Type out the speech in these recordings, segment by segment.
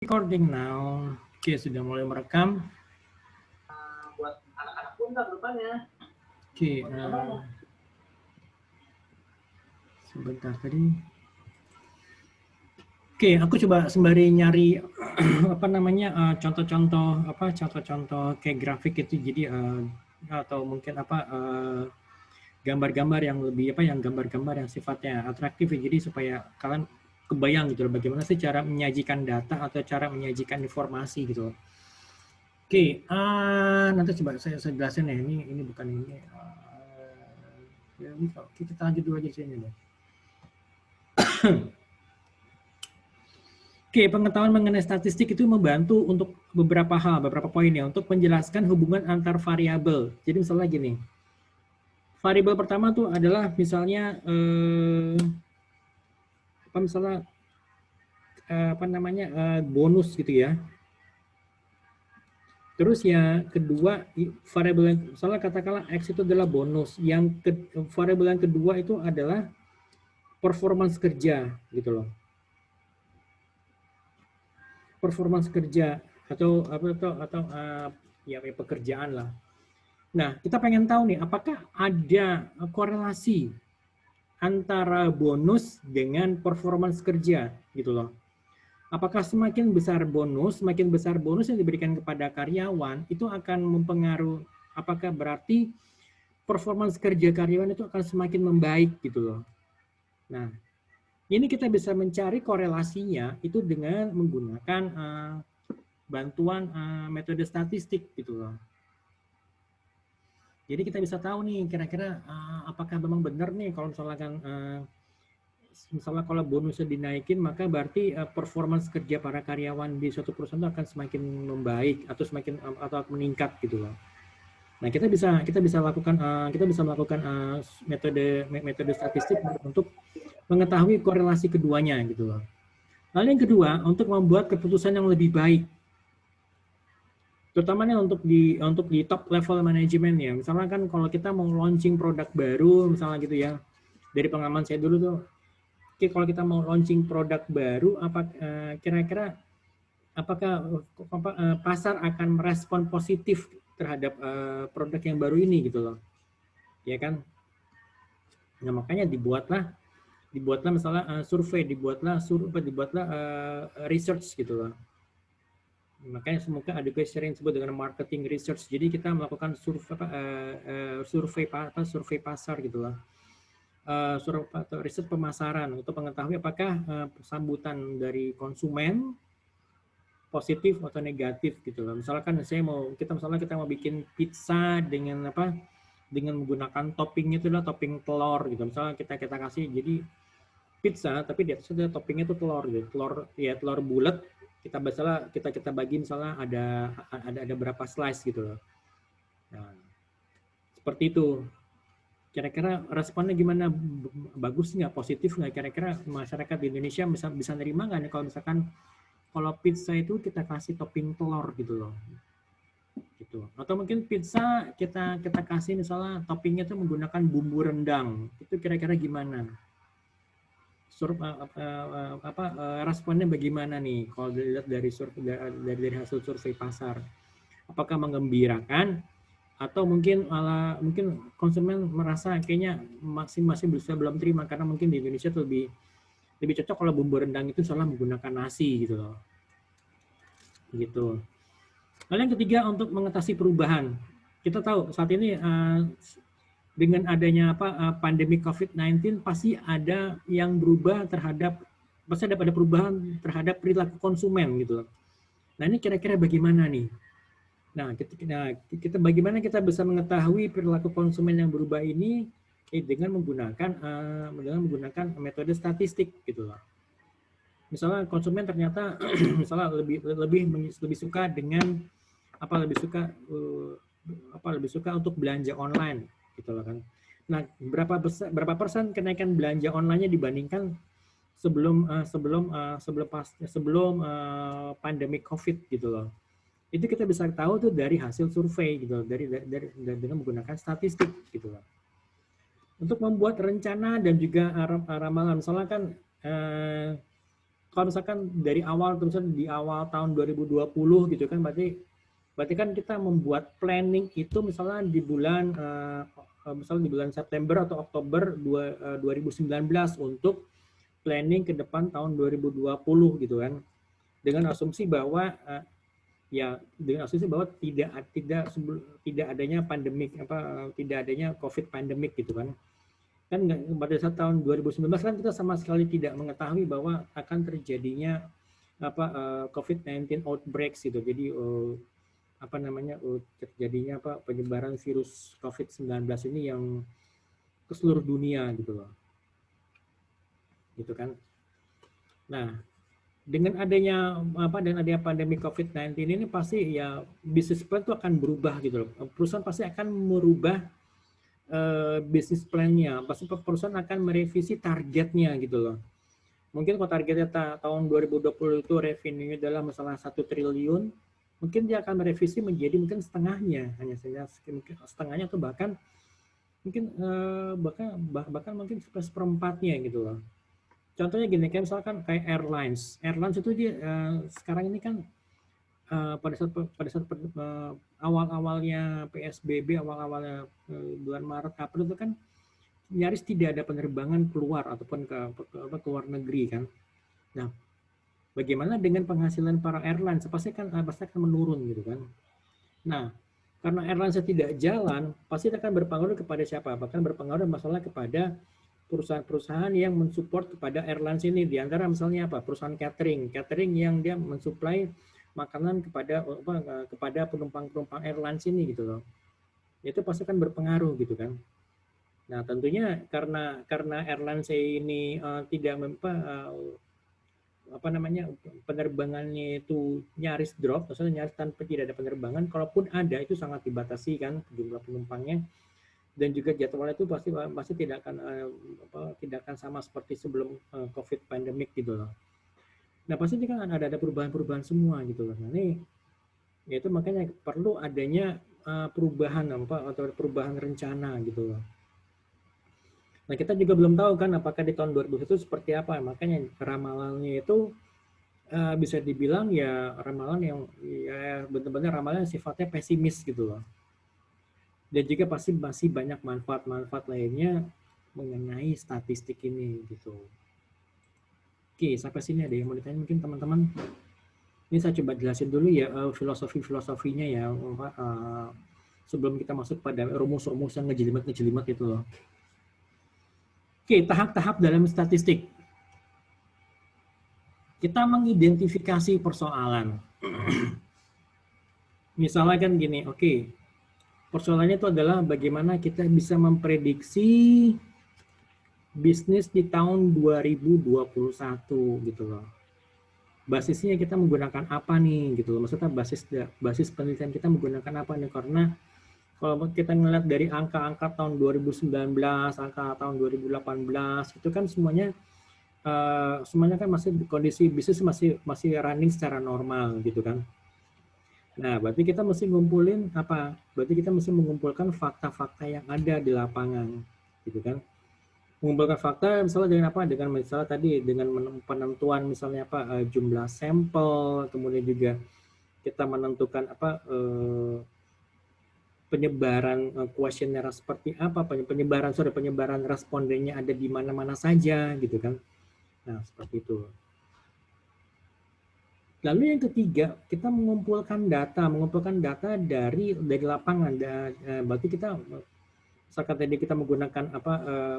Recording now. Oke, sudah mulai merekam. Buat anak-anak pun tak rupanya. Oke, sebentar tadi. Oke, aku coba sembari nyari apa namanya contoh-contoh kayak grafik itu, jadi atau mungkin gambar-gambar yang lebih gambar-gambar yang sifatnya atraktif ya, jadi supaya kalian kebayang gitu loh bagaimana sih cara menyajikan data atau cara menyajikan informasi gitu loh. Oke, nanti coba saya jelasin ya, ini bukan ini. Ya, kita lanjut dulu aja sini deh. Oke, pengetahuan mengenai statistik itu membantu untuk beberapa poin ya, untuk menjelaskan hubungan antar variabel. Jadi misalnya gini, variabel pertama tuh adalah misalnya bonus gitu ya. Terus ya kedua, variabel yang misalnya katakanlah X itu adalah bonus. Variabel yang kedua itu adalah performance kerja gitu loh. Performance kerja atau pekerjaan lah. Nah, kita pengen tahu nih, apakah ada korelasi antara bonus dengan performance kerja gitu loh. Apakah semakin besar bonus yang diberikan kepada karyawan itu akan mempengaruhi, apakah berarti performance kerja karyawan itu akan semakin membaik gitu loh. Nah, ini kita bisa mencari korelasinya itu dengan menggunakan bantuan metode statistik gitu loh. Jadi kita bisa tahu nih kira-kira apakah memang benar nih kalau misalnya kalau bonusnya dinaikin maka berarti performance kerja para karyawan di suatu perusahaan itu akan semakin membaik atau meningkat gitu loh. Nah, kita bisa melakukan metode statistik untuk mengetahui korelasi keduanya gitu loh. Lalu yang kedua, untuk membuat keputusan yang lebih baik. Terutamanya untuk di top level manajemen ya. Misalnya kan kalau kita mau launching produk baru misalnya gitu ya. Dari pengalaman saya dulu tuh, kalau kita mau launching produk baru, kira-kira apakah pasar akan merespon positif terhadap produk yang baru ini gitu loh. Ya kan? Nah, makanya dibuatlah misalnya survei, dibuatlah research gitu loh. Makanya semoga ada sering disebut dengan marketing research. Jadi kita melakukan survei pasar gitu lah. Riset pemasaran untuk mengetahui apakah sambutan dari konsumen positif atau negatif gitu loh. Misalkan kita mau bikin pizza dengan menggunakan toppingnya itu adalah topping telur gitu. Misalnya kita kasih jadi pizza tapi di atasnya toppingnya itu telur gitu. Telur bulat, kita bagi misalnya ada berapa slice gitu loh. Nah, seperti itu. Kira-kira responnya gimana? Bagus nggak? Positif nggak? Kira-kira masyarakat di Indonesia bisa nerima nggak nih kalau misalkan kalau pizza itu kita kasih topping telur gitu loh. Gitu. Atau mungkin pizza kita kasih misalnya toppingnya itu menggunakan bumbu rendang. Itu kira-kira gimana? Responnya bagaimana nih kalau dilihat dari hasil survei pasar? Apakah menggembirakan atau mungkin konsumen merasa kayaknya masih belum terima karena mungkin di Indonesia tuh lebih cocok kalau bumbu rendang itu salah menggunakan nasi gitu loh. Gitu. Lalu yang ketiga, untuk mengatasi perubahan. Kita tahu saat ini dengan adanya pandemi COVID-19 pasti ada yang berubah pasti ada perubahan terhadap perilaku konsumen gitu. Nah, ini kira-kira bagaimana nih? Nah, bagaimana kita bisa mengetahui perilaku konsumen yang berubah ini dengan menggunakan metode statistik gitu loh. Misalnya konsumen ternyata misalnya lebih suka dengan lebih suka untuk belanja online gitu loh kan. Nah, berapa persen kenaikan belanja online-nya dibandingkan sebelum pandemi COVID gitu loh. Itu kita bisa tahu tuh dari hasil survei gitu, dengan menggunakan statistik gitu loh. Untuk membuat rencana dan juga ramalan, misalnya kan kalau misalkan dari awal, misalnya di awal tahun 2020 gitu kan, berarti kan kita membuat planning itu misalnya di bulan misalnya di bulan September atau Oktober 2019 untuk planning ke depan tahun 2020 gitu kan, dengan asumsi bahwa tidak adanya pandemik tidak adanya COVID pandemik gitu kan. Kan pada saat tahun 2019 kan kita sama sekali tidak mengetahui bahwa akan terjadinya COVID-19 outbreaks gitu. Jadi terjadinya penyebaran virus COVID-19 ini yang ke seluruh dunia gitu loh. Gitu kan. Nah, dengan adanya pandemi COVID-19 ini pasti ya bisnis plan itu akan berubah gitu loh. Perusahaan pasti akan merubah bisnis plan-nya. Pasti perusahaan akan merevisi targetnya gitu loh. Mungkin kalau targetnya tahun 2020 itu revenue-nya adalah masalah 1 triliun, mungkin dia akan merevisi menjadi mungkin setengahnya, hanya setengahnya atau bahkan mungkin bahkan mungkin seperempatnya gitu loh. Contohnya gini, kayak misalkan kayak airlines itu dia sekarang ini kan pada saat awal-awalnya PSBB, awalnya bulan Maret April itu kan nyaris tidak ada penerbangan keluar ataupun ke luar negeri kan. Nah, bagaimana dengan penghasilan para airlines? Pasti akan menurun gitu kan. Nah, karena airlines tidak jalan, pasti akan berpengaruh kepada siapa? Bahkan berpengaruh masalah kepada perusahaan-perusahaan yang mensupport kepada airlines ini. Di antara misalnya apa? Perusahaan catering yang dia mensuplai makanan kepada penumpang airlines ini gitu loh. Itu pasti akan berpengaruh gitu kan. Nah, tentunya karena airlines ini tidak penerbangannya itu nyaris drop, maksudnya nyaris tidak ada penerbangan, kalaupun ada itu sangat dibatasi kan jumlah penumpangnya, dan juga jadwalnya itu pasti tidak akan sama seperti sebelum COVID pandemic gitu loh. Nah, pasti kan ada perubahan-perubahan semua gitu loh. Nah, ini yaitu makanya perlu adanya perubahan atau perubahan rencana gitu loh. Nah, kita juga belum tahu kan apakah di tahun 2021 seperti apa. Makanya ramalannya itu bisa dibilang ya ramalan yang ya benar-benar ramalan yang sifatnya pesimis gitu loh. Dan juga pasti masih banyak manfaat-manfaat lainnya mengenai statistik ini gitu. Oke, sampai sini ada yang mau ditanya mungkin teman-teman? Ini saya coba jelasin dulu ya filosofinya ya sebelum kita masuk pada rumus-rumus yang ngejelimet itu loh. Oke, tahap-tahap dalam statistik. Kita mengidentifikasi persoalan. Misalnya kan gini, oke, persoalannya itu adalah bagaimana kita bisa memprediksi bisnis di tahun 2021 gitu loh. Basisnya kita menggunakan apa nih gitu loh. Maksudnya basis penelitian kita menggunakan apa nih, karena kalau kita ngeliat dari angka-angka tahun 2019, angka tahun 2018 itu kan semuanya kan masih kondisi bisnis masih running secara normal gitu kan. Nah, berarti kita mesti ngumpulin apa? Berarti kita mesti mengumpulkan fakta-fakta yang ada di lapangan gitu kan. Mengumpulkan fakta misalnya dengan apa? Dengan misalnya tadi dengan penentuan misalnya apa jumlah sampel, kemudian juga kita menentukan apa penyebaran kuesioner seperti apa, penyebaran respondennya ada di mana-mana saja gitu kan. Nah, seperti itu. Lalu yang ketiga, kita mengumpulkan data dari lapangan. Berarti kita saat tadi kita menggunakan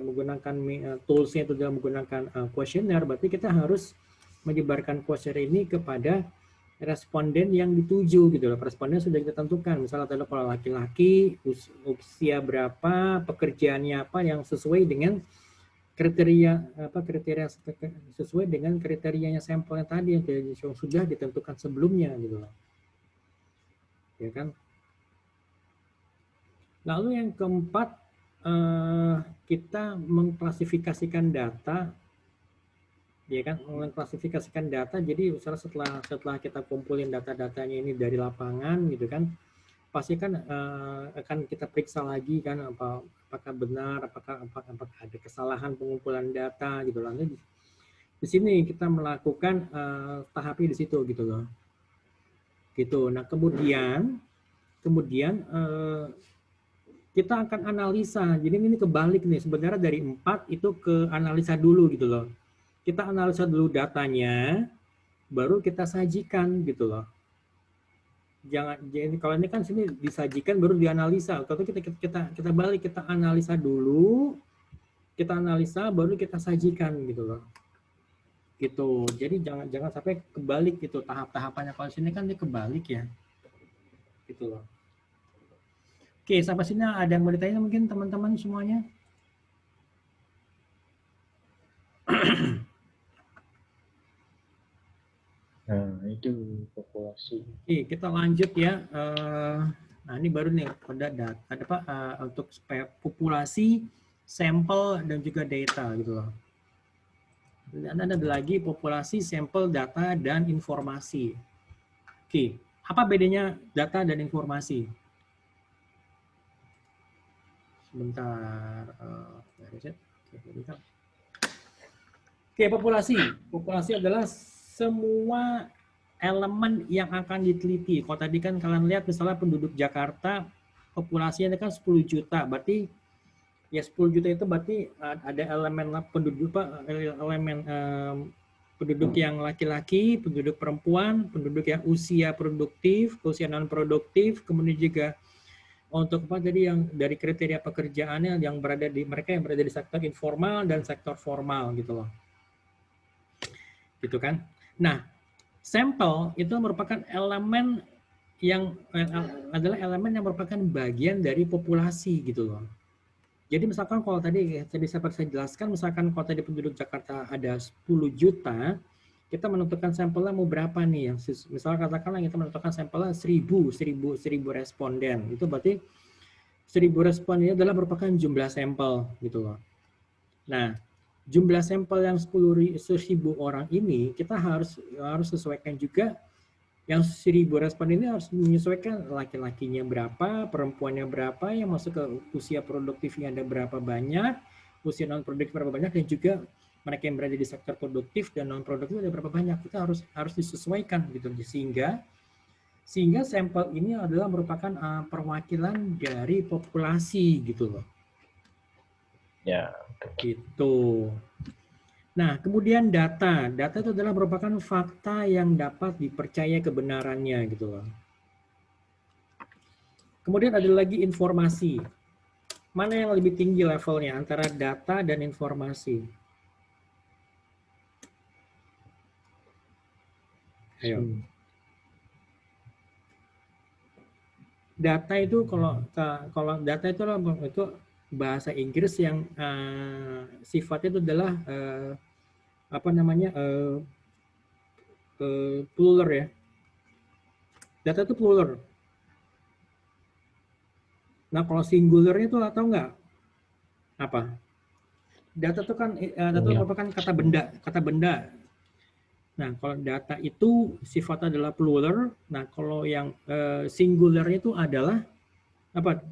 menggunakan toolsnya itu dalam menggunakan kuesioner, berarti kita harus menyebarkan kuesioner ini kepada responden yang dituju gitu loh. Responden sudah kita tentukan, misalnya adalah kalau laki-laki usia berapa, pekerjaannya apa yang sesuai dengan kriteria sesuai dengan kriterianya sampel yang tadi yang sudah ditentukan sebelumnya gitu loh. Ya kan? Lalu yang keempat, kita mengklasifikasikan data, ya kan, mengklasifikasikan data. Jadi setelah kita kumpulin data-datanya ini dari lapangan, gitu kan, pasti kan akan kita periksa lagi kan, apakah benar, apakah ada kesalahan pengumpulan data, gitu. Nanti Di sini kita melakukan tahapnya di situ gitu loh. Gitu. Nah, kemudian kita akan analisa. Jadi ini kebalik nih. Sebenarnya dari 4 itu ke analisa dulu gitu loh. Kita analisa dulu datanya, baru kita sajikan gitu loh. Jadi kalau ini kan sini disajikan baru dianalisa. Kalau kita balik, kita analisa dulu, kita analisa baru kita sajikan gitu loh. Gitu. Jadi jangan sampai kebalik gitu tahap-tahapannya. Kalau sini kan dia kebalik ya. Gitu loh. Oke, sampai sini ada yang mau ditanya mungkin teman-teman semuanya? Nah, itu populasi. Oke, kita lanjut ya. Nah, ini baru nih pada data ada Pak untuk populasi, sampel dan juga data gitu loh. Dan ada lagi populasi, sampel, data dan informasi. Oke, apa bedanya data dan informasi? Sebentar. Oke, populasi. Populasi adalah semua elemen yang akan diteliti. Kalau tadi kan kalian lihat misalnya penduduk Jakarta, populasinya kan 10 juta. Berarti ya 10 juta itu berarti ada elemen penduduk elemen penduduk yang laki-laki, penduduk perempuan, penduduk yang usia produktif, usia non produktif, kemudian juga untuk apa jadi yang dari kriteria pekerjaannya yang berada di mereka yang berada di sektor informal dan sektor formal gitu loh. Gitu kan. Nah, sampel itu merupakan elemen yang adalah elemen yang merupakan bagian dari populasi gitu loh. Jadi misalkan kalau tadi saya jelaskan, misalkan kalau tadi penduduk Jakarta ada 10 juta, kita menentukan sampelnya mau berapa nih? Yang misalnya katakanlah kita menentukan sampelnya 1000 responden. Itu berarti 1000 responden ini adalah merupakan jumlah sampel gitu loh. Nah, jumlah sampel yang 10.000 orang ini kita harus sesuaikan juga yang 1000 responden ini harus menyesuaikan laki-lakinya berapa, perempuannya berapa, yang masuk ke usia produktifnya ada berapa banyak, usia non produktif berapa banyak, dan juga mereka yang berada di sektor produktif dan non produktif ada berapa banyak. Kita harus disesuaikan gitu sehingga sampel ini adalah merupakan perwakilan dari populasi gitu loh. Ya. Gitu. Nah, kemudian data. Data itu adalah merupakan fakta yang dapat dipercaya kebenarannya gitu loh. Kemudian ada lagi informasi. Mana yang lebih tinggi levelnya antara data dan informasi? Ayo. Data itu kalau data itu bahasa Inggris yang sifatnya itu adalah plural ya. Data itu plural. Nah, kalau singularnya itu tahu nggak apa? Data itu kan data itu merupakan kata benda. Nah, kalau data itu sifatnya adalah plural. Nah, kalau yang singularnya itu adalah apa?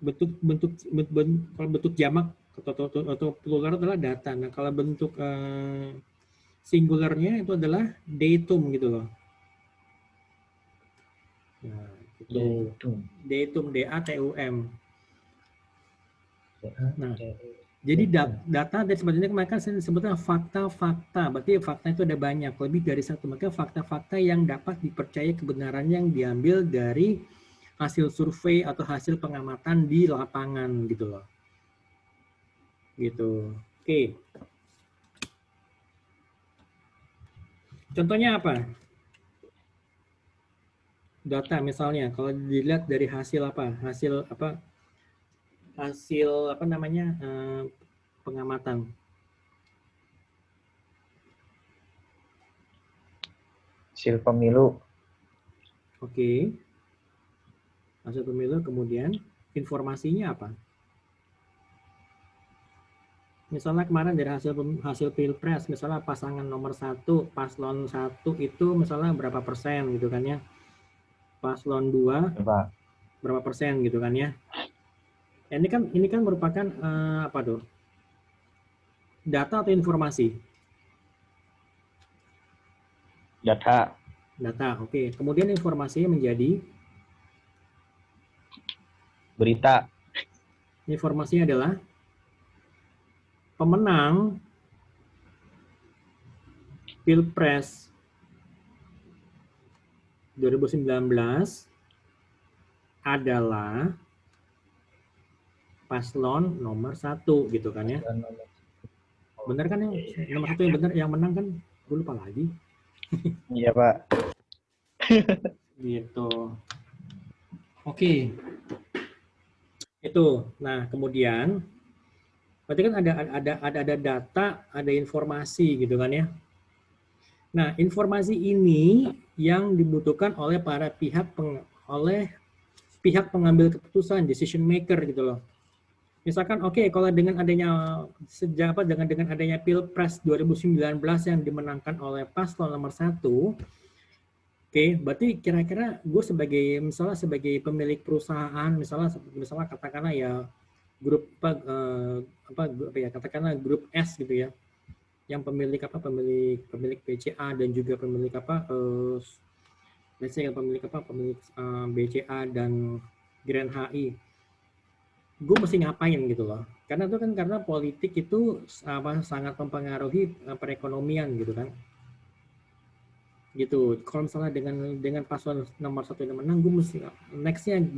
Kalau bentuk jamak atau plural adalah data. Nah, kalau bentuk singularnya itu adalah datum gitu loh. Nah, itu datum, D-A-T-U-M. Nah, jadi data dan sebagainya mereka sebutnya fakta-fakta. Berarti fakta itu ada banyak, lebih dari satu. Maka fakta-fakta yang dapat dipercaya kebenarannya yang diambil dari hasil survei atau hasil pengamatan di lapangan gitu loh. Gitu. Oke. Contohnya apa? Data misalnya kalau dilihat dari hasil apa? Hasil pengamatan. Hasil pemilu. Oke. Hasil pemilu, kemudian informasinya apa? Misalnya kemarin dari hasil pilpres, misalnya pasangan nomor 1, paslon 1 itu misalnya berapa persen gitu kan ya? Paslon 2 berapa persen gitu kan ya? Ini kan merupakan apa tuh? Data atau informasi? Data. Data, oke. Kemudian informasinya menjadi? Berita. Informasinya adalah pemenang Pilpres 2019 adalah paslon nomor 1 gitu kan ya. Benar kan yang nomor 1 yang benar, yang menang kan? Gue lupa lagi. Iya, Pak. Gitu. Oke. Itu. Nah, kemudian berarti kan ada data, ada informasi gitu kan ya. Nah, informasi ini yang dibutuhkan oleh para pihak pengambil keputusan, decision maker gitu loh. Misalkan oke, kalau dengan adanya dengan adanya Pilpres 2019 yang dimenangkan oleh paslon nomor 1, oke, berarti kira-kira gue sebagai pemilik perusahaan, misalnya katakanlah ya grup katakanlah grup S gitu ya, yang pemilik BCA dan juga pemilik BCA dan Grand HI. Gue mesti ngapain gitu loh, karena itu kan karena politik itu sangat mempengaruhi perekonomian gitu kan, gitu. Kalau misalnya dengan paslon nomor 1 yang menang, gue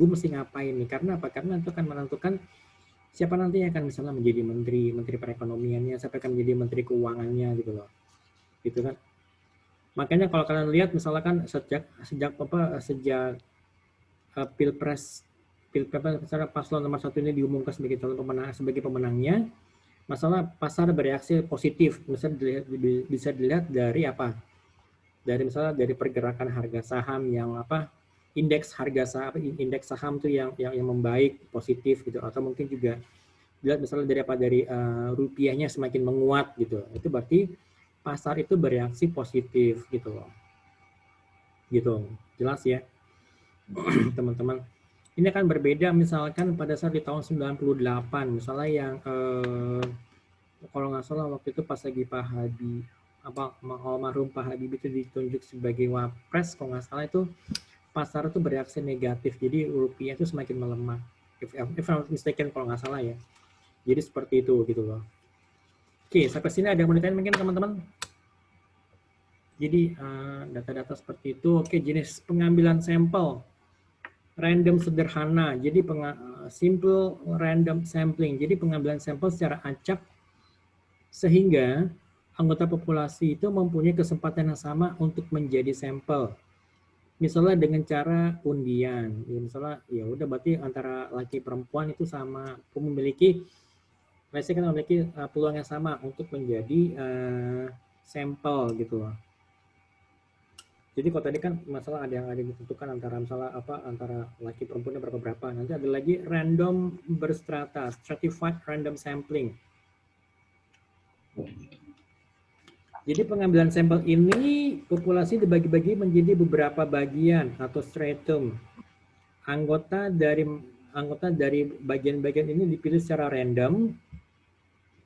mesti ngapain nih, karena apa? Karena itu akan menentukan siapa nanti yang akan misalnya menjadi menteri perekonomiannya, siapa akan menjadi menteri keuangannya gitu loh, gitu kan. Makanya kalau kalian lihat misalkan sejak Pilpres misalnya paslon nomor 1 ini diumumkan sebagai pemenangnya, masalah pasar bereaksi positif. Misalnya bisa dilihat dari apa? Misalnya dari pergerakan harga saham yang indeks saham tuh yang membaik positif gitu, atau mungkin juga dilihat misalnya dari rupiahnya semakin menguat gitu. Itu berarti pasar itu bereaksi positif gitu loh. Gitu. Jelas ya, teman-teman. Ini akan berbeda misalkan pada saat di tahun 98, misalnya yang kalau nggak salah waktu itu pas lagi Pak Habibie, almarhum Pak Habibie itu ditunjuk sebagai wapres, kalau nggak salah itu pasar itu bereaksi negatif, jadi rupiah itu semakin melemah. If I'm not mistaken kalau nggak salah ya. Jadi seperti itu gitu loh. Oke, sampai sini ada yang mau ditanya mungkin teman-teman? Jadi data-data seperti itu. Oke, jenis pengambilan sampel. Random sederhana, jadi simple random sampling, jadi pengambilan sampel secara acak sehingga anggota populasi itu mempunyai kesempatan yang sama untuk menjadi sampel. Misalnya dengan cara undian, ya misalnya ya udah berarti antara laki perempuan itu sama, memiliki peluang yang sama untuk menjadi sampel gitu loh. Jadi kalau tadi kan masalah ada yang ditentukan antara antara laki perempuannya berapa. Nanti ada lagi random berstrata, stratified random sampling. Jadi pengambilan sampel ini populasi dibagi-bagi menjadi beberapa bagian atau stratum. Anggota dari bagian-bagian ini dipilih secara random,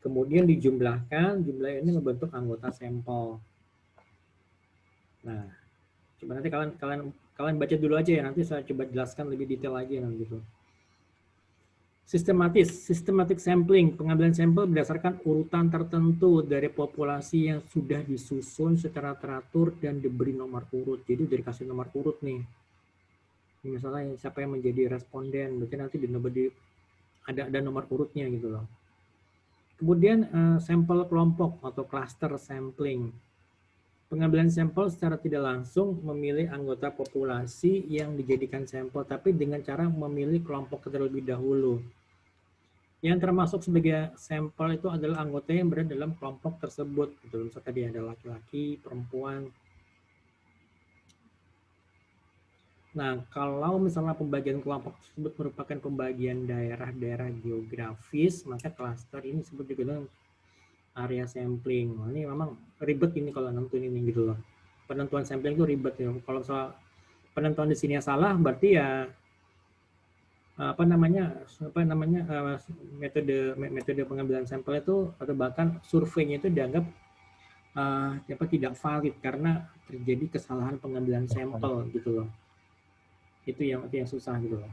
kemudian dijumlahkan, jumlah ini membentuk anggota sampel. Nah, coba nanti kalian baca dulu aja ya, nanti saya coba jelaskan lebih detail lagi nanti gitu. Systematic sampling, pengambilan sampel berdasarkan urutan tertentu dari populasi yang sudah disusun secara teratur dan diberi nomor urut. Jadi udah dikasih nomor urut nih. Misalnya siapa yang menjadi responden, berarti nanti ada nomor urutnya gitu loh. Kemudian sampel kelompok atau cluster sampling. Pengambilan sampel secara tidak langsung memilih anggota populasi yang dijadikan sampel, tapi dengan cara memilih kelompok terlebih dahulu. Yang termasuk sebagai sampel itu adalah anggota yang berada dalam kelompok tersebut. Misalnya tadi ada laki-laki, perempuan. Nah, kalau misalnya pembagian kelompok tersebut merupakan pembagian daerah-daerah geografis, maka klaster ini disebut juga dengan area sampling. Nah, ini memang ribet ini kalau nentuin ini gitu loh. Penentuan sampling itu ribet ya. Kalau soal penentuan di sini salah, berarti ya metode pengambilan sampel itu atau bahkan surveinya itu dianggap tidak valid karena terjadi kesalahan pengambilan sampel gitu loh. Itu yang susah gitu loh.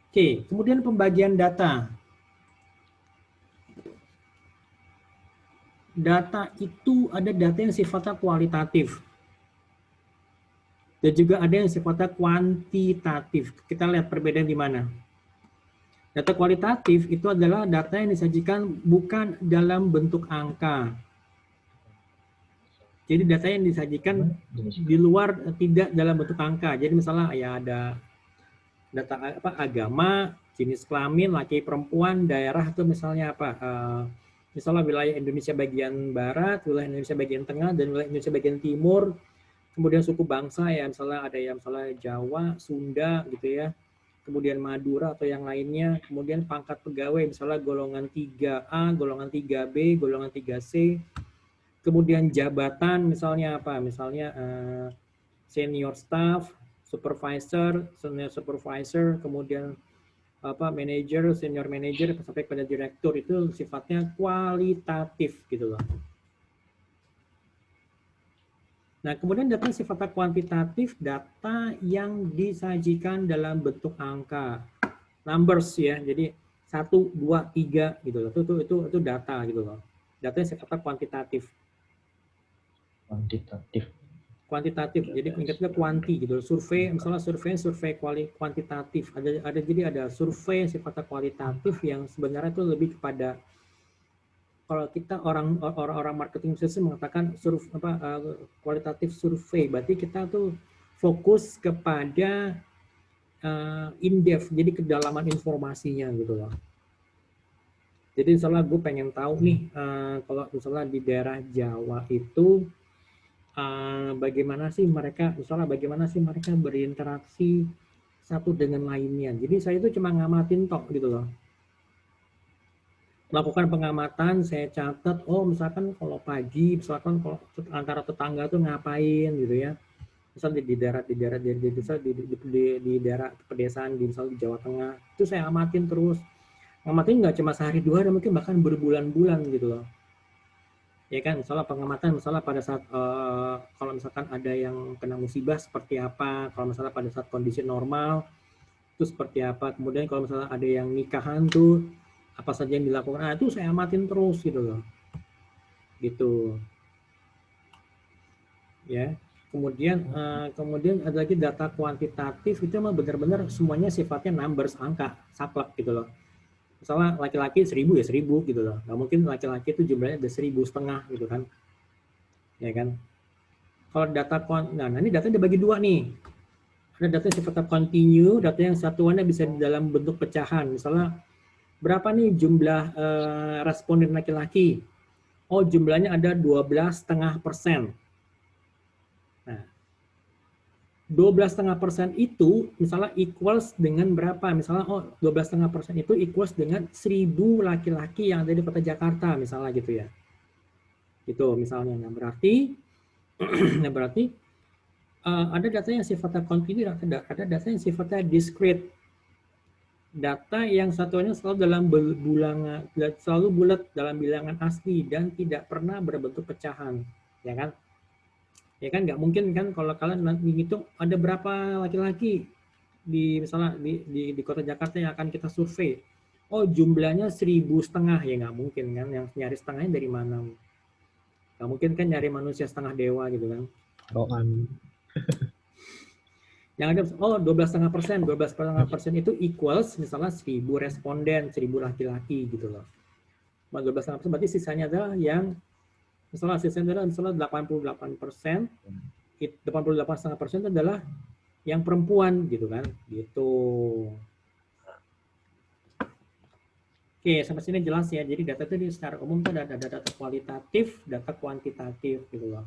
Oke, kemudian pembagian data. Data itu ada data yang sifatnya kualitatif. Dan juga ada yang sifatnya kuantitatif. Kita lihat perbedaan di mana. Data kualitatif itu adalah data yang disajikan bukan dalam bentuk angka. Jadi data yang disajikan di luar tidak dalam bentuk angka. Jadi misalnya ya ada data agama, jenis kelamin, laki perempuan, daerah itu misalnya misalnya wilayah Indonesia bagian barat, wilayah Indonesia bagian tengah, dan wilayah Indonesia bagian timur. Kemudian suku bangsa ya misalnya ada yang misalnya Jawa, Sunda gitu ya. Kemudian Madura atau yang lainnya. Kemudian pangkat pegawai misalnya golongan 3A, golongan 3B, golongan 3C. Kemudian jabatan misalnya Misalnya senior staff, supervisor, senior supervisor, kemudian manager, senior manager sampai pada direktur itu sifatnya kualitatif gitu loh. Nah, kemudian data sifatnya kuantitatif, data yang disajikan dalam bentuk angka, numbers ya. Jadi 1, 2, 3 gitu loh. Itu data gitu loh. Data yang sifatnya kuantitatif. Kuantitatif. Jadi ingatnya kuanti gitu. Survei, misalnya survei kuantitatif. Ada survei sifatnya kualitatif yang sebenarnya itu lebih kepada kalau kita orang marketing sales mengatakan kualitatif survei, berarti kita tuh fokus kepada in-depth, jadi kedalaman informasinya gitu loh. Jadi misalnya gue pengen tahu nih, kalau misalnya di daerah Jawa itu bagaimana sih mereka berinteraksi satu dengan lainnya. Jadi saya itu cuma ngamatin tok gitu loh. Melakukan pengamatan, saya catat, misalkan kalau pagi, misalkan kalau antara tetangga tuh ngapain gitu ya. Misal di daerah pedesaan, misalnya di Jawa Tengah, itu saya amatin terus. Ngamatin nggak cuma sehari dua hari, mungkin bahkan berbulan-bulan gitu loh. Ya kan, misalnya pengamatan, misalnya pada saat kalau misalkan ada yang kena musibah seperti apa, kalau misalnya pada saat kondisi normal itu seperti apa, kemudian kalau misalnya ada yang nikahan tuh apa saja yang dilakukan, itu saya amatin terus gitu loh, gitu ya. Kemudian ada lagi data kuantitatif, itu memang benar-benar semuanya sifatnya numbers, angka, saklek gitu loh. Misalnya laki-laki 1000 ya 1000 gitu loh, nggak mungkin laki-laki itu jumlahnya ada 1.500 gitu kan, ya kan. Kalau data ini data dibagi dua nih. Ada data yang sifatnya continue, data yang satuannya bisa di dalam bentuk pecahan. Misalnya berapa nih jumlah responden laki-laki? Jumlahnya ada 12,5%. Nah, 12,5% itu misalnya equals dengan berapa? Misalnya 12,5% itu equals dengan 1.000 laki-laki yang ada di Kota Jakarta misalnya gitu ya. Gitu misalnya. Nah, berarti ada data yang sifatnya continue, ada data yang sifatnya discrete. Data yang satuannya selalu bulat dalam bilangan asli dan tidak pernah berbentuk pecahan, ya kan? Ya kan, nggak mungkin kan kalau kalian menghitung ada berapa laki-laki misalnya di Kota Jakarta yang akan kita survei. Jumlahnya 1.500 ya, nggak mungkin kan? Yang nyari setengahnya dari mana? Nggak mungkin kan nyari manusia setengah dewa gitu kan? Yang ada 12,5%, 12,5% itu equals misalnya 1.000 responden, 1.000 laki-laki gitu loh. 12,5% berarti sisanya adalah yang misalnya 88%, 88,5% adalah yang perempuan gitu kan, gitu. Oke, sampai sini jelas ya. Jadi data itu secara umum itu ada data kualitatif, data kuantitatif gitu loh.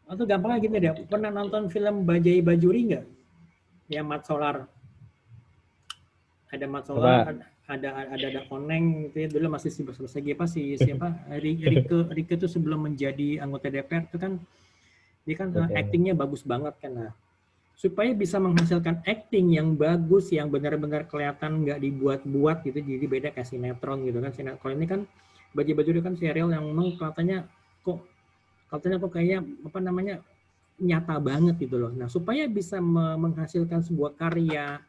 Atau gampangnya gini deh, pernah nonton film Bajai Bajuri nggak? Yang Mat Solar. Ada Mat Solar, ada Koneng gitu ya. Dulu masih siapa Rike itu sebelum menjadi anggota DPR itu kan dia kan aktingnya bagus banget kan. Nah, supaya bisa menghasilkan acting yang bagus, yang benar-benar kelihatan nggak dibuat-buat gitu, jadi beda kayak sinetron gitu kan. Sinetron ini kan baju-baju itu kan serial yang memang katanya kok kayaknya apa namanya nyata banget gitu loh. Nah, supaya bisa menghasilkan sebuah karya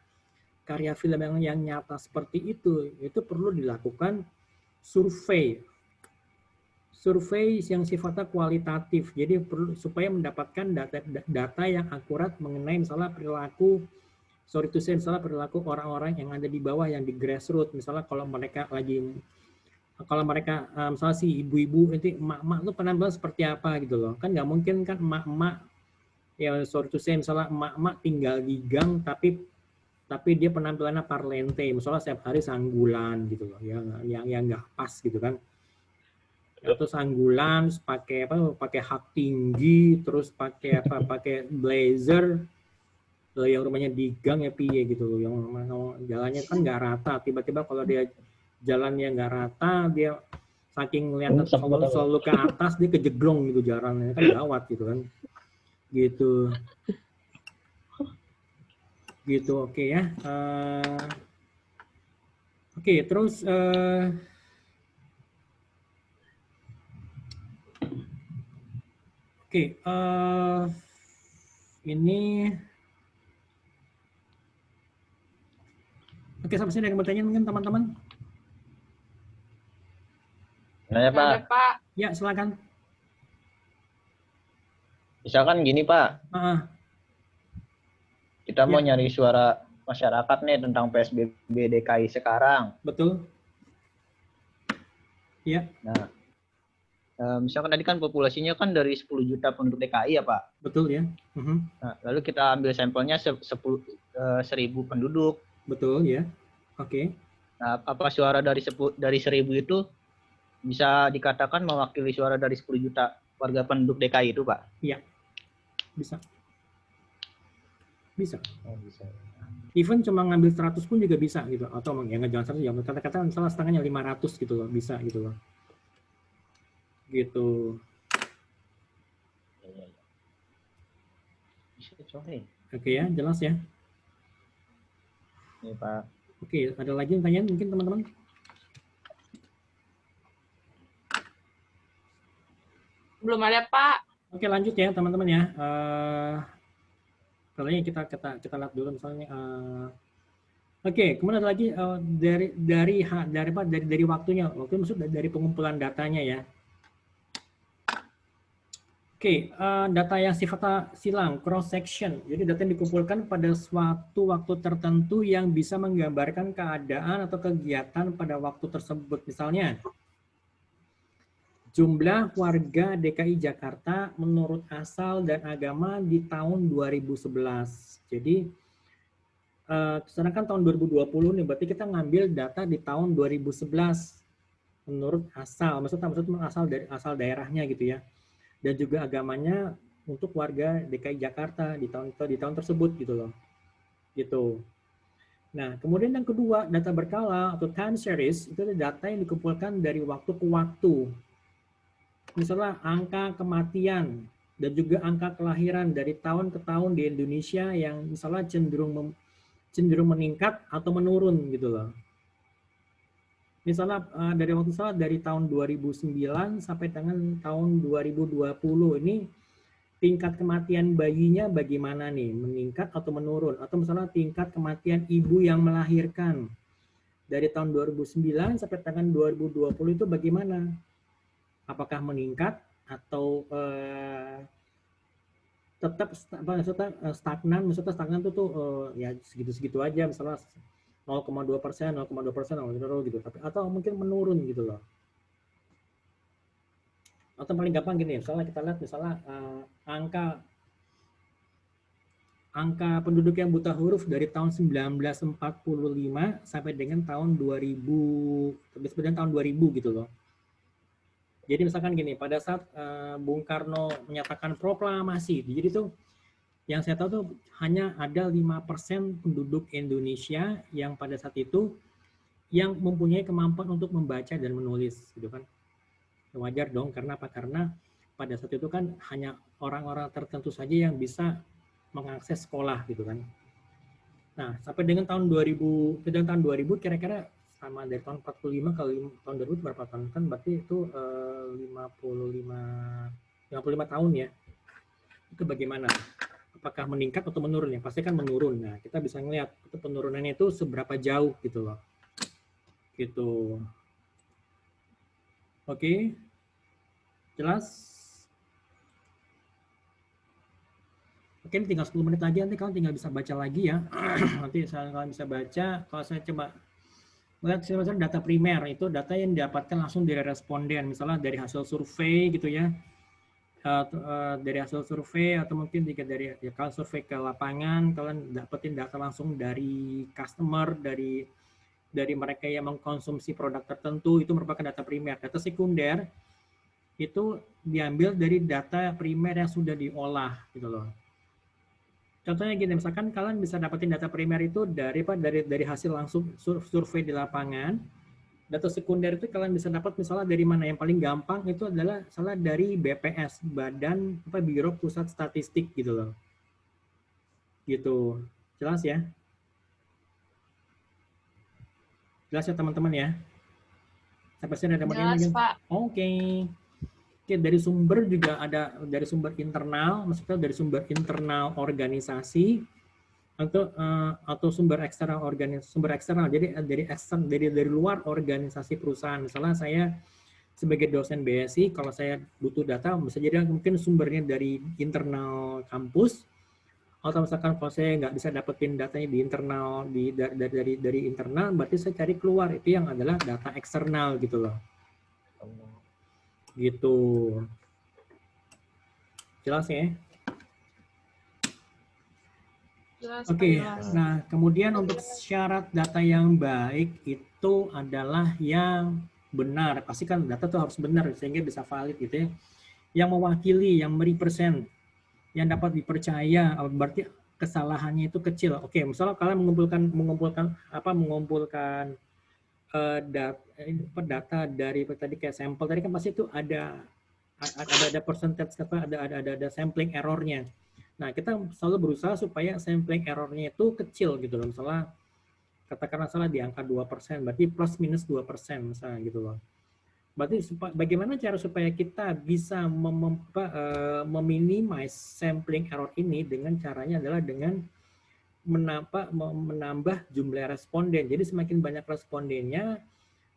film yang nyata seperti itu perlu dilakukan survei yang sifatnya kualitatif. Jadi perlu supaya mendapatkan data yang akurat mengenai misalnya perilaku orang-orang yang ada di bawah, yang di grassroots. Misalnya kalau mereka misalnya si ibu-ibu nanti emak-emak itu penampilan seperti apa gitu loh. Kan nggak mungkin kan emak-emak ya misalnya emak-emak tinggal di gang tapi dia penampilannya parlente, misalnya setiap hari sanggulan gitu loh, yang nggak pas gitu kan. Atau sanggulan pakai hak tinggi, terus pakai blazer, yang rumahnya di gang ya piye gitu loh, yang jalannya kan nggak rata, tiba-tiba kalau dia jalannya nggak rata, dia saking ngeliat selalu ke atas, dia kejeglong gitu jalannya, kan gawat gitu kan. Gitu oke ya. Oke, terus ini sampai sini ada yang bertanya mungkin teman-teman? Nanya Pak. Ya, silakan. Misalkan gini Pak, kita mau nyari suara masyarakat nih tentang PSBB DKI sekarang. Betul. Iya. Nah, misalkan tadi kan populasinya kan dari 10 juta penduduk DKI ya Pak. Betul ya. Nah, lalu kita ambil sampelnya 1.000 penduduk. Betul ya. Oke. Nah, apa suara dari 1.000 itu bisa dikatakan mewakili suara dari 10 juta warga penduduk DKI itu Pak? Iya. Bisa. Oh, bisa. Even cuma ngambil 100 pun juga bisa gitu. Atau ya jangan 100 ya. Kata-kata misalnya setengahnya 500 gitu loh. Bisa gitu loh. Gitu. Oke ya, jelas ya. Ini Pak. Oke, ada lagi yang tanya mungkin teman-teman? Belum ada Pak. Oke, lanjut ya teman-teman ya. Kalian kita lihat dulu misalnya. Oke, kemudian ada lagi dari waktunya. Waktu maksud dari pengumpulan datanya ya. Oke, data yang sifatnya silang, cross section. Jadi data yang dikumpulkan pada suatu waktu tertentu yang bisa menggambarkan keadaan atau kegiatan pada waktu tersebut. Misalnya, jumlah warga DKI Jakarta menurut asal dan agama di tahun 2011. Jadi, sedangkan tahun 2020 nih, berarti kita ngambil data di tahun 2011 menurut asal. Maksudnya asal daerahnya gitu ya. Dan juga agamanya untuk warga DKI Jakarta di tahun tersebut gitu loh. Gitu. Nah, kemudian yang kedua, data berkala atau time series itu data yang dikumpulkan dari waktu ke waktu. Misalnya angka kematian dan juga angka kelahiran dari tahun ke tahun di Indonesia yang misalnya cenderung meningkat atau menurun gitu loh. Misalnya dari tahun 2009 sampai dengan tahun 2020 ini tingkat kematian bayinya bagaimana nih? Meningkat atau menurun? Atau misalnya tingkat kematian ibu yang melahirkan dari tahun 2009 sampai dengan 2020 itu bagaimana? Apakah meningkat atau tetap stagnan? Maksudnya stagnan itu ya segitu-segitu aja, misalnya 0,2%, 0,2%, gitu. Atau mungkin menurun gitu loh. Atau paling gampang gini, misalnya kita lihat misalnya angka penduduk yang buta huruf dari tahun 1945 sampai dengan tahun 2000 gitu loh. Jadi misalkan gini, pada saat Bung Karno menyatakan proklamasi, jadi tuh yang saya tahu tuh hanya ada 5% penduduk Indonesia yang pada saat itu yang mempunyai kemampuan untuk membaca dan menulis, gitu kan. Wajar dong, karena apa? Karena pada saat itu kan hanya orang-orang tertentu saja yang bisa mengakses sekolah gitu kan. Nah, sampai dengan tahun 2000 kira-kira sama dari tahun 45 ke tahun 2000 berapa tahun kan berarti itu 55 tahun ya. Itu bagaimana? Apakah meningkat atau menurun ya? Pasti kan menurun. Nah, kita bisa ngelihat itu penurunannya itu seberapa jauh gitu loh. Gitu. Oke. Jelas? Oke, ini tinggal 10 menit lagi, nanti kalian tinggal bisa baca lagi ya. Nanti kalian bisa baca. Kalau saya coba lihat data primer, itu data yang didapatkan langsung dari responden, misalnya dari hasil survei gitu ya. Dari hasil survei atau mungkin jika dari ya kalau survei ke lapangan, kalian dapetin data langsung dari customer, dari mereka yang mengkonsumsi produk tertentu, itu merupakan data primer. Data sekunder itu diambil dari data primer yang sudah diolah gitu loh. Contohnya gini, misalkan kalian bisa dapetin data primer itu dari hasil langsung survei di lapangan. Data sekunder itu kalian bisa dapat misalnya dari mana? Yang paling gampang itu adalah salah dari BPS, Badan Biro Pusat Statistik gitu loh. Gitu. Jelas ya? Jelas ya teman-teman ya? Sampai sini ada Jelas, Pak. Oke. Oke, dari sumber juga ada dari sumber internal, maksudnya dari sumber internal organisasi atau sumber eksternal jadi dari luar organisasi perusahaan. Misalnya saya sebagai dosen BSI, kalau saya butuh data bisa jadi mungkin sumbernya dari internal kampus, atau misalkan kalau saya nggak bisa dapetin datanya di internal dari internal, berarti saya cari keluar, itu yang adalah data eksternal gitu loh. Gitu. Jelas ya? Oke, nah kemudian untuk syarat data yang baik itu adalah yang benar. Pasti kan data itu harus benar sehingga bisa valid gitu ya. Yang mewakili, yang merepresent, yang dapat dipercaya, berarti kesalahannya itu kecil. Oke, misalnya kalian mengumpulkan data dari tadi kayak sampel tadi kan pasti itu ada percentage ada sampling errornya. Nah, kita selalu berusaha supaya sampling errornya itu kecil gitu loh. Misalnya katakanlah salah di angka 2%, berarti plus minus 2% misalnya gitu loh. Berarti bagaimana cara supaya kita bisa meminimize sampling error ini dengan caranya adalah dengan menambah jumlah responden. Jadi semakin banyak respondennya,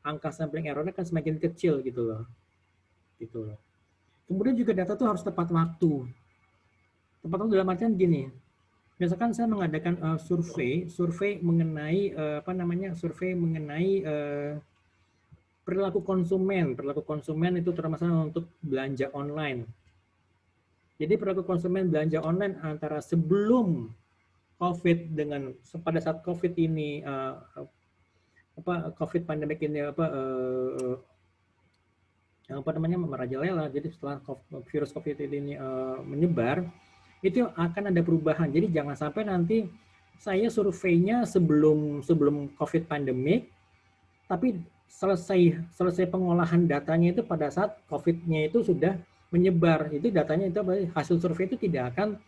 angka sampling errornya kan semakin kecil gitu loh. Gitu loh. Kemudian juga data itu harus tepat waktu. Tepat waktu dalam artian gini, misalkan saya mengadakan survei mengenai perilaku konsumen. Perilaku konsumen itu termasuk untuk belanja online. Jadi perilaku konsumen belanja online antara sebelum COVID dengan pada saat COVID ini COVID pandemic ini merajalela. Jadi setelah virus COVID ini menyebar, itu akan ada perubahan. Jadi jangan sampai nanti saya surveinya sebelum COVID pandemic, tapi selesai pengolahan datanya itu pada saat COVID-nya itu sudah menyebar. Itu datanya itu hasil survei itu tidak akan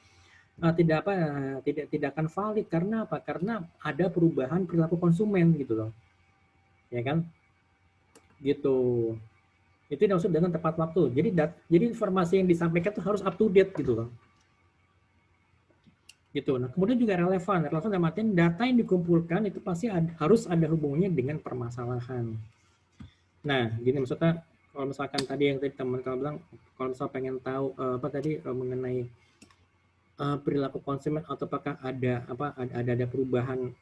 valid. Karena apa? Karena ada perubahan perilaku konsumen gitu loh. Ya kan? Gitu. Itu dimaksud dengan tepat waktu. Jadi informasi yang disampaikan itu harus up to date gitu loh. Gitu. Nah, kemudian juga relevan dalam artian data yang dikumpulkan itu pasti harus ada hubungannya dengan permasalahan. Nah, gini maksudnya kalau misalkan tadi yang teman kalau bilang kalau misalnya pengen tahu mengenai perilaku konsumen atau apakah ada perubahan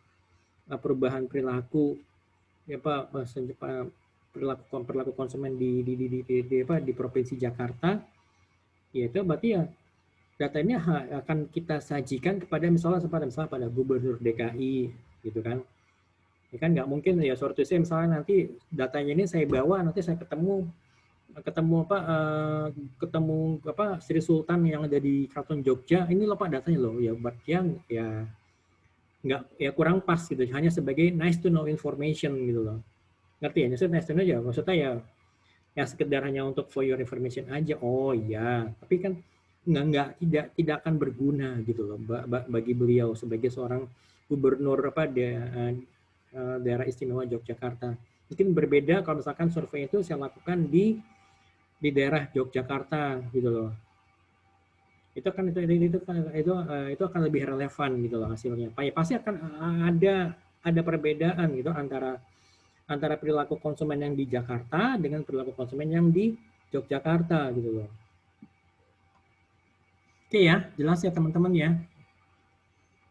perilaku perilaku konsumen di Provinsi Jakarta, yaitu berarti ya data ini akan kita sajikan kepada misalnya pada Gubernur DKI gitu kan. Ya kan nggak mungkin ya suatu saat misalnya nanti datanya ini saya bawa nanti saya ketemu Sri Sultan yang ada di Keraton Jogja, ini loh Pak datanya loh, ya berarti ya nggak ya kurang pas gitu, hanya sebagai nice to know information gitu loh. Ngerti ya? Maksudnya nice to know aja, maksudnya ya sekedar hanya untuk for your information aja. Oh iya, tapi kan tidak akan berguna gitu loh bagi beliau sebagai seorang gubernur daerah istimewa Yogyakarta. Mungkin berbeda kalau misalkan survei itu saya lakukan di daerah Yogyakarta gitu loh. Itu akan lebih relevan gitu loh hasilnya. Pasti akan ada perbedaan gitu antara perilaku konsumen yang di Jakarta dengan perilaku konsumen yang di Yogyakarta gitu loh. Oke ya, jelas ya teman-teman ya.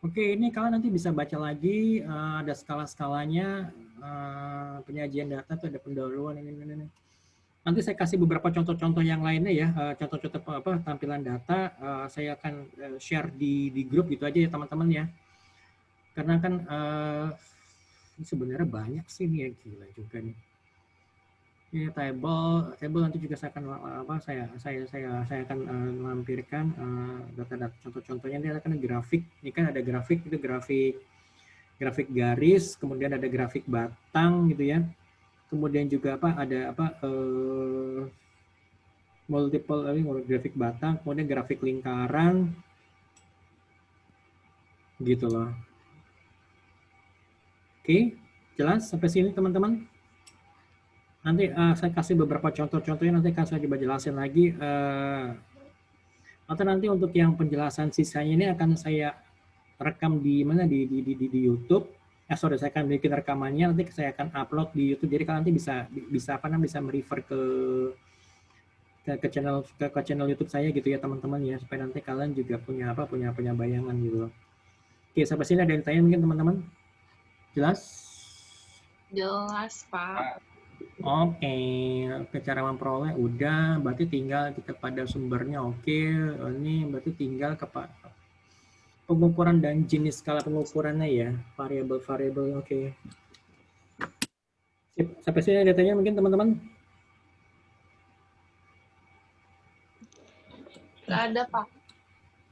Oke, ini kalian nanti bisa baca lagi, ada skala-skalanya, penyajian data tuh ada pendahuluan ini. Nanti saya kasih beberapa contoh-contoh yang lainnya ya, contoh-contoh tampilan data, saya akan share di grup gitu aja ya teman-teman ya. Karena kan sebenarnya banyak sih nih ya, gila juga nih. Ini table nanti juga saya akan saya akan lampirkan data-data contoh-contohnya. Ini akan grafik. Ini kan ada grafik, itu grafik garis, kemudian ada grafik batang gitu ya. Kemudian juga multiple grafik batang, kemudian grafik lingkaran gitu loh. Oke, jelas sampai sini teman-teman? Nanti saya kasih beberapa contoh-contohnya, nanti akan saya coba jelasin lagi. Atau nanti untuk yang penjelasan sisanya ini akan saya rekam di mana di YouTube. Saya akan bikin rekamannya, nanti saya akan upload di YouTube. Jadi kalian nanti bisa merefer ke channel YouTube saya gitu ya teman-teman ya, supaya nanti kalian juga punya bayangan gitu. Oke, sampai sini ada yang tanya mungkin teman-teman? Jelas? Jelas, Pak. Oke, cara memperoleh udah, berarti tinggal kita pada sumbernya. Oke, ini berarti tinggal ke pengukuran dan jenis skala pengukurannya ya, variabel. Oke. Sampai sini datanya mungkin teman-teman? Nggak ada, Pak.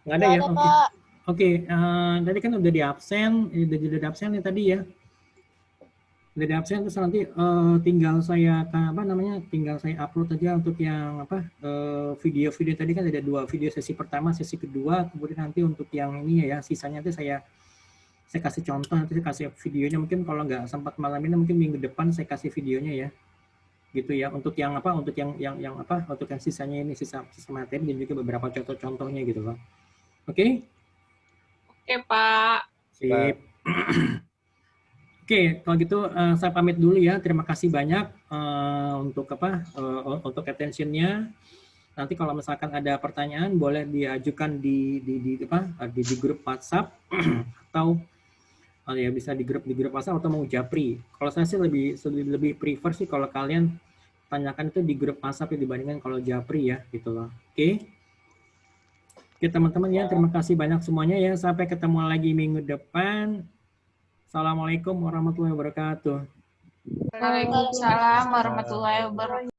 Nggak ada ya? Oke. Tadi kan udah di absen nih tadi ya. Udah di absen, terus nanti tinggal saya upload aja untuk yang video-video tadi kan ada 2 video, sesi pertama, sesi kedua, kemudian nanti untuk yang ini ya, sisanya nanti saya kasih contoh, nanti saya kasih videonya, mungkin kalau nggak sempat malam ini mungkin minggu depan saya kasih videonya ya, gitu ya, untuk yang untuk yang sisanya ini, sisa materi dan juga beberapa contoh-contohnya gitu loh. Oke? Oke, Pak. Sip. Oke, kalau gitu saya pamit dulu ya. Terima kasih banyak untuk attention-nya. Nanti kalau misalkan ada pertanyaan boleh diajukan di grup WhatsApp atau ya bisa di grup WhatsApp atau mau japri. Kalau saya sih lebih prefer sih kalau kalian tanyakan itu di grup WhatsApp ya, dibandingkan kalau japri ya gitu loh. Oke. Oke teman-teman ya, terima kasih banyak semuanya ya. Sampai ketemu lagi minggu depan. Assalamualaikum warahmatullahi wabarakatuh. Waalaikumsalam warahmatullahi wabarakatuh.